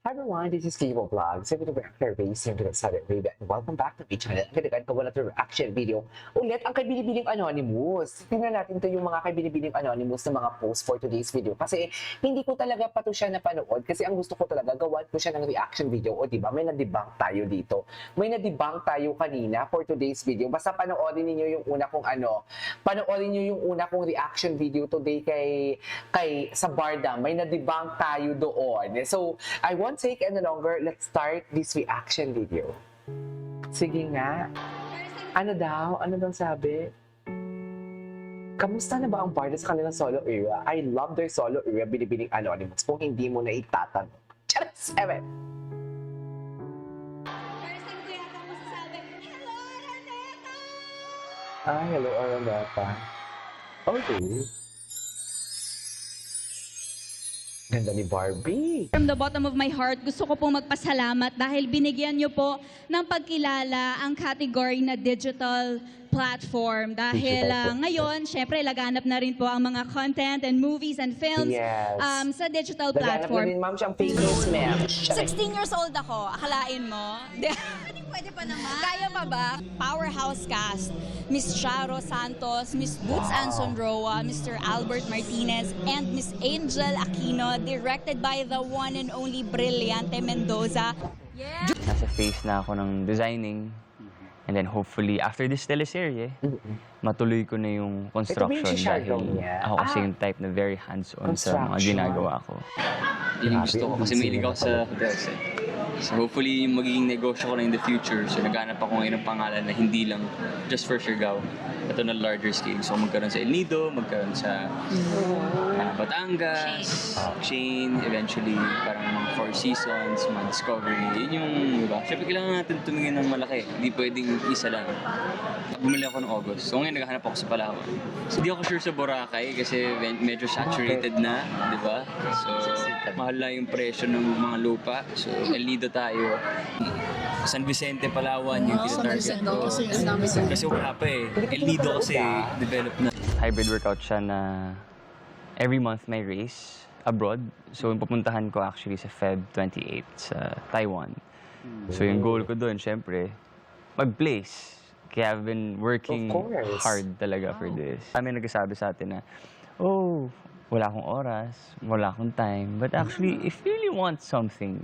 Hi everyone, this is Kibo Vlogs. I'm going to react to Race here to the Saturday Raven. Welcome back to my channel. Ang ganagan ko wala to reaction video. Ulit ang kay-binibining Anonymous. Tingnan natin to yung mga kay-binibining Anonymous na mga post for today's video. Kasi hindi ko talaga pa to siya napanood. Kasi ang gusto ko talaga, gawan ko siya ng reaction video. O diba, may na-debunk tayo dito. May na-debunk tayo kanina for today's video. Basta panoorin niyo yung una kong panoorin niyo yung una kong reaction video today kay sa Barda. May na-debunk tayo doon. So, I won't take any longer. Let's start this reaction video. Sige nga. Ano daw? Ano daw sabi? Kamusta na ba ang Barda sa kanilang solo era? I love their solo era, binibining Anonymous. Kung hindi mo na itatanong. Charas! Ewan! First time ko yata masasabi, Hello, Araneta! Ay, hello, Araneta. Okay. Ganda ni Barbie. From the bottom of my heart, gusto ko pong magpasalamat dahil binigyan niyo po ng pagkilala ang category na digital platform. Dahil ngayon, syempre, laganap na rin po ang mga content and movies and films Yes. sa digital Laganap na platform. din, ma'am, siyang fake news, ma'am. 16 years old ako. Akalain mo? Pwede pa naman. Kaya pa ba? Powerhouse cast. Miss Charo Santos, Miss Boots Anson Roa, Mr. Albert Martinez, and Miss Angel Aquino, directed by the one and only Brillante Mendoza. Yeah! Nasa phase na ako ng designing. And then hopefully, after this teleserye, matuloy ko na yung construction si-shadow dahil niya? ako kasi yung type na very hands-on sa mga Construction. ginagawa ko. Yun yung gusto ko kasi mahilig ako sa hotels eh. So hopefully yung magiging negosyo ko na in the future. So naghanap ako ngayon ng pangalan na hindi lang just for Siargao. Ito na larger scale. So magkaroon sa El Nido, magkaroon sa Batangas, Shane, eventually parang mga Four Seasons, mga Discovery. Yun yung, diba? Siyempre kailangan natin tumingin ng malaki. Hindi pwedeng isa lang. Bumili ako ng August. So ngayon naghahanap ako sa Palawan. So hindi ako sure sa Boracay kasi medyo saturated na, di ba? So mahal na yung presyo ng mga lupa. So El Nido tayo. San Vicente, Palawan yung tinatarget ko. Kasi wala pa eh. El Nido kasi develop na. Hybrid workout siya na every month may race abroad. So yung pupuntahan ko actually sa Feb 28 sa Taiwan. So yung goal ko doon, syempre, mag-place. Kaya I've been working Of course. hard talaga for this. Kami nagsasabi sa atin na, oh, wala akong oras, wala akong time. But actually, if you really want something,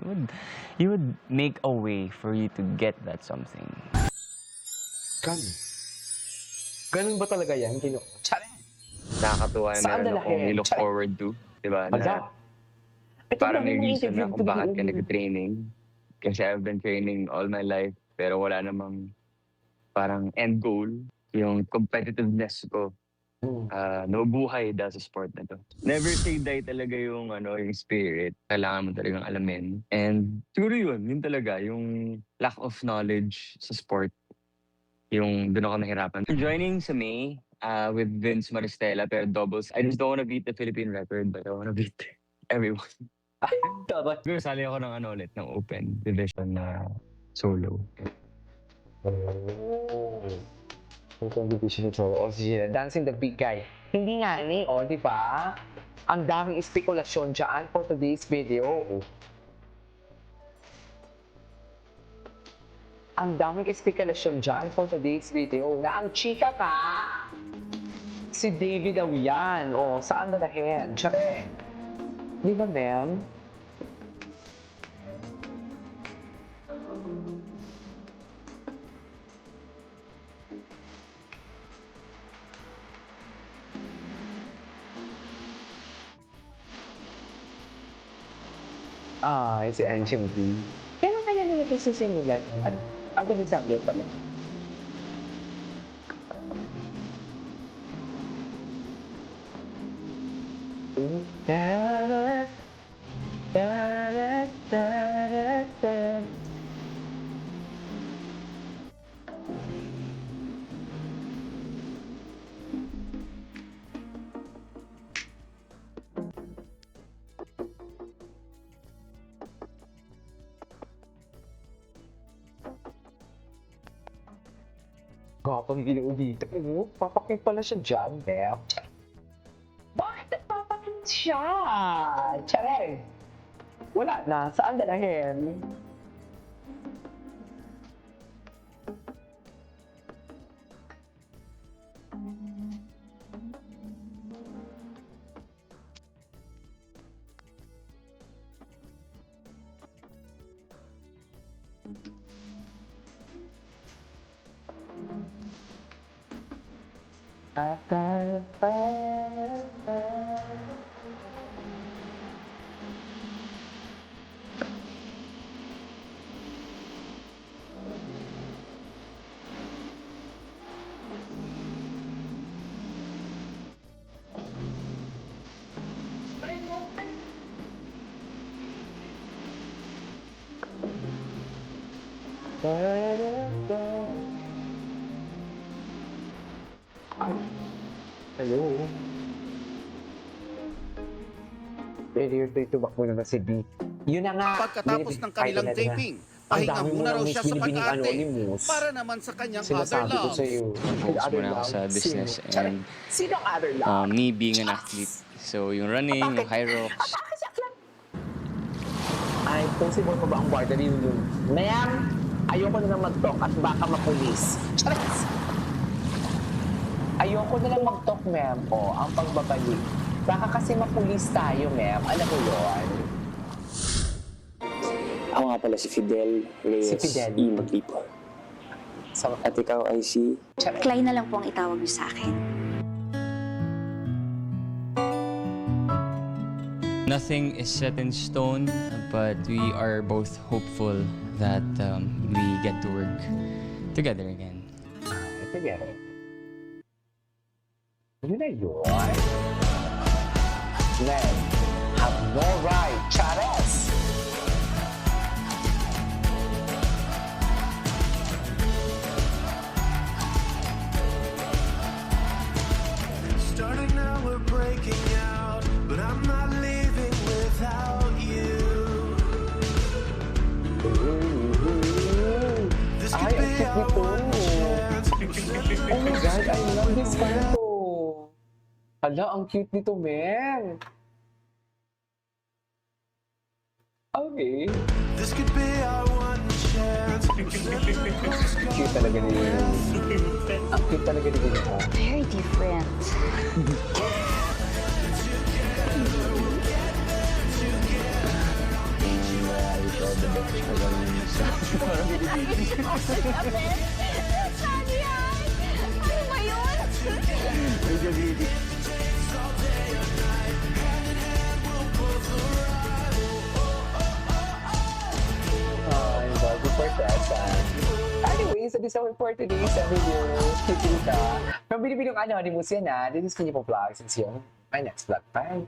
you would make a way for you to get that something. Ganun. Ganun ba talaga yan? Tsare! Nakakatuwa na Saan meron lalaki? akong look forward to. Diba? Ala! Ito Parang lang may yung reason interview na kung bakit ka ko. nag-training. Kasi I've been training all my life, pero wala namang parang end goal. Yung competitiveness ko, nabubuhay dahil sa sport na to. Never say die talaga yung, yung spirit. Kailangan mo talagang alamin. And siguro yun talaga, yung lack of knowledge sa sport. Yung doon ako nahirapan. Joining sa May with Vince Maristella, pero doubles. I just don't wanna beat the Philippine record, but I wanna beat everyone. Dapat. Siguro sali ako ng ulit, ng open division na solo. Ang competition ito. O sige, Dancing the Big Guy. Hindi nga ni, o, di ba? Ang daming spekulasyon dyan for today's video. Ang daming spekulasyon dyan for today's video na ang chika ka, si David daw yan. O, saan na lahin? Tsaka, di ba, ma'am? Si Ancient B. Kailan kaya nila sisimulan? Ang sabi pala. Gapang giliw dito. Papakit pala siya dyan, Beth. Bakit nagpapakit siya? Tsare! Wala na. Saan dalahin? Hello. Earlier to tumakbo na si B. Yun na nga. Pagkatapos ng kanilang Ay, talaga. taping, Ang pahinga dami mo muna raw nang siya sa binibining pag-arte Anonymous. para naman sa kanyang other Sinasabi ko loves. sa'yo. Focus Other muna ako sa loves. business Sino? and Sinong other love? me being an athlete. So yung running, yung high rocks, Ay, possible pa ba ang barda rin yun? Ma'am, ayoko na lang mag-talk at baka mapulis. Charas! Ayoko na lang mag-talk, ma'am. O, ang pagbabalik. Baka kasi mapulis tayo, ma'am. Alam mo yun? Ako nga pala si Fidel Reyes Si Fidel. E. Maglipo. So, At ikaw ay si... charas. Clay na lang po ang itawag niyo sa akin. nothing is set in stone, but we are both hopeful that we get to work together again. Sige. Yun na yun. Men have no right. Chares! Starting now, we're breaking out, but I'm not living without you. This could Ay, ang be cute our nito. one chance. Oh my God, I love this photo. Hala, ang cute nito, men. Okay. This could be our one chance. Cute talaga ni Ang cute talaga ni Gina. Very different. Ano ba yun? Ay, bago for present. Anyways, this is our for today's video. Kikita. From Binibining Anonymous yan ha. This is Kinyo Vlogs. And see you on my next vlog. Bye!